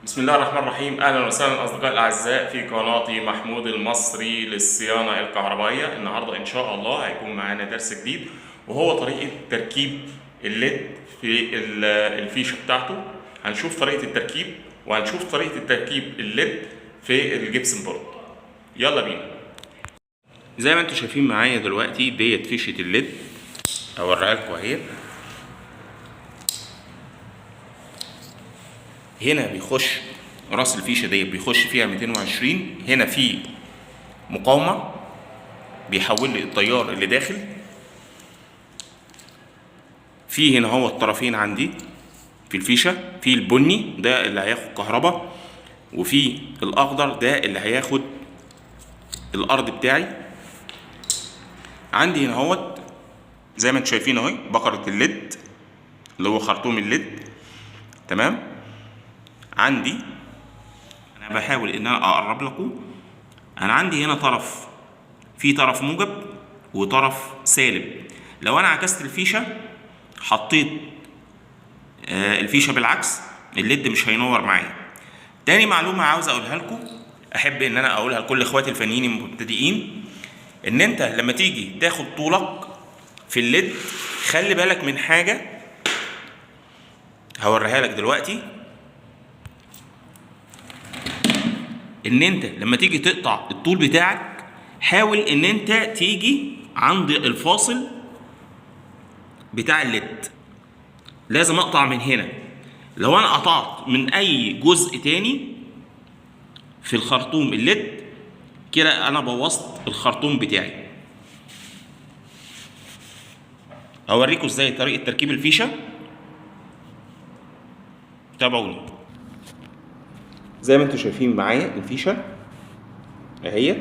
بسم الله الرحمن الرحيم. اهلا وسهلا اصدقائي الاعزاء في قناتي محمود المصري للصيانه الكهربائيه. النهارده ان شاء الله هيكون معانا درس جديد وهو طريقه تركيب الليد في الفيشه بتاعته. هنشوف طريقه التركيب وهنشوف طريقه تركيب الليد في الجبسن بورد. يلا بينا. زي ما انتم شايفين معايا دلوقتي ديت فيشه الليد، اوريها لكم اهي. هنا بيخش راس الفيشه ديت بيخش فيها 220. هنا في مقاومه بيحول لي التيار اللي داخل. في هنا هو الطرفين عندي في الفيشه، في البني ده اللي هياخد كهرباء، وفي الاخضر ده اللي هياخد الارض بتاعي. عندي هنا هو زي ما انتم شايفين اهي بقره الليد اللي هو خرطوم الليد. تمام. عندي انا بحاول ان انا اقرب لكم. انا عندي هنا طرف، في طرف موجب وطرف سالب. لو انا عكست الفيشه حطيت الفيشه بالعكس الليد مش هينور معايا. تاني معلومه عاوز اقولها لكم، احب ان انا اقولها لكل اخواتي الفنيين المبتدئين، ان انت لما تيجي تاخد طولك في الليد خلي بالك من حاجه هوريها لك دلوقتي. ان انت لما تيجي تقطع الطول بتاعك حاول ان انت تيجي عند الفاصل بتاع الليد. لازم اقطع من هنا. لو انا قطعت من اي جزء تاني في الخرطوم الليد كده انا بوظت الخرطوم بتاعي. هوريكم ازاي طريقه تركيب الفيشه، تابعوني. زي ما انتم شايفين معايا الفيشه اهي،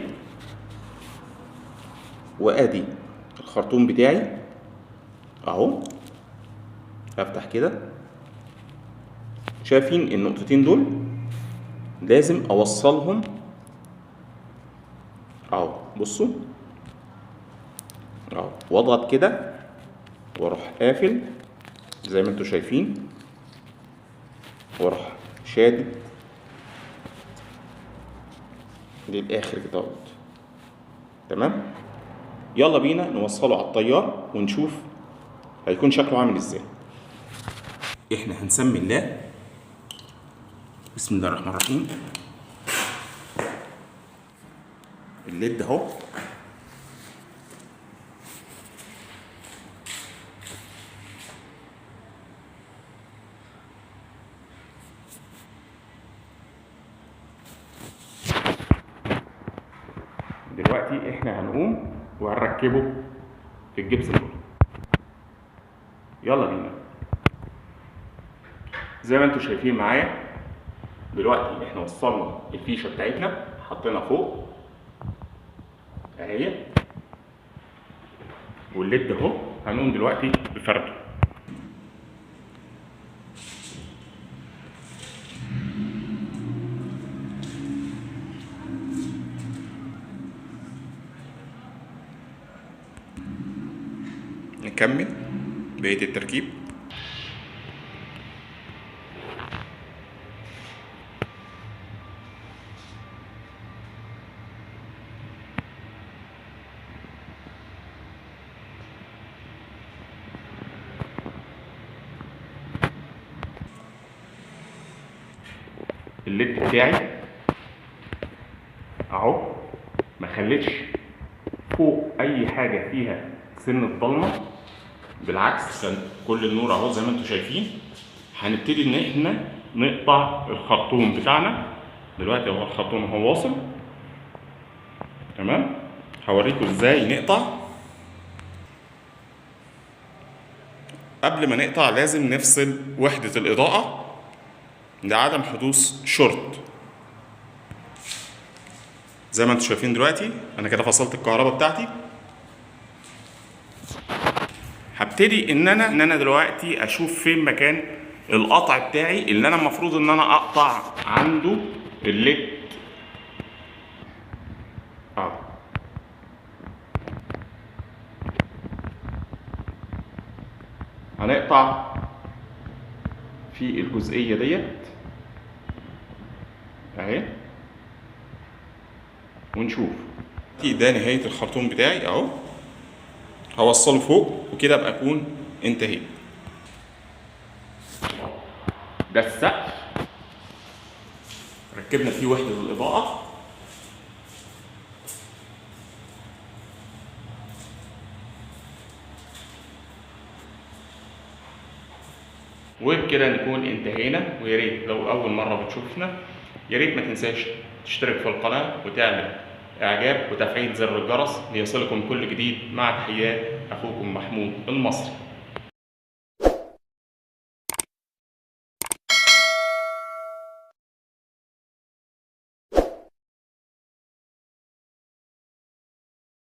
وادي الخرطوم بتاعي اهو. افتح كده، شايفين النقطتين دول لازم اوصلهم اهو. بصوا اهو، واضغط كده واروح قافل زي ما انتم شايفين، واروح شادد للاخر كده. تمام. يلا بينا نوصله على التيار ونشوف هيكون شكله عامل ازاي. احنا هنسمي الله. بسم الله الرحمن الرحيم. الليد اهو. دلوقتي احنا هنقوم وهنركبه في الجبس بورد. يلا بينا. زي ما انتم شايفين معايا دلوقتي احنا وصلنا الفيشه بتاعتنا حطينا فوق اهي، والليد اهو. هنقوم دلوقتي بفرده. نكمل بقية التركيب. الليد بتاعي اهو، ما خليتش فوق اي حاجه فيها سن الضلمه، بالعكس كان كل النور اهو زي ما انتم شايفين. هنبتدي ان احنا نقطع الخرطوم بتاعنا دلوقتي اهو. الخرطوم اهو واصل. تمام. هوريكم ازاي نقطع. قبل ما نقطع لازم نفصل وحده الاضاءه لعدم حدوث شورت. زي ما انتم شايفين دلوقتي انا كده فصلت الكهرباء بتاعتي. هبتدي ان انا دلوقتي اشوف فين مكان القطع بتاعي اللي انا المفروض ان انا اقطع عنده الليد. هنقطع في الجزئية ديت اهي ونشوف. ده نهاية الخرطوم بتاعي اهو، هوصله فوق وكده ابقى اكون انتهيت. ده السقف ركبنا فيه وحدة الإضاءة، وبكده نكون انتهينا. ويا ريت لو أول مرة بتشوفنا يا ريت ما تنساش تشترك في القناة وتعمل إعجاب وتفعيل زر الجرس ليصلكم كل جديد. مع تحيات أخوكم محمود المصري.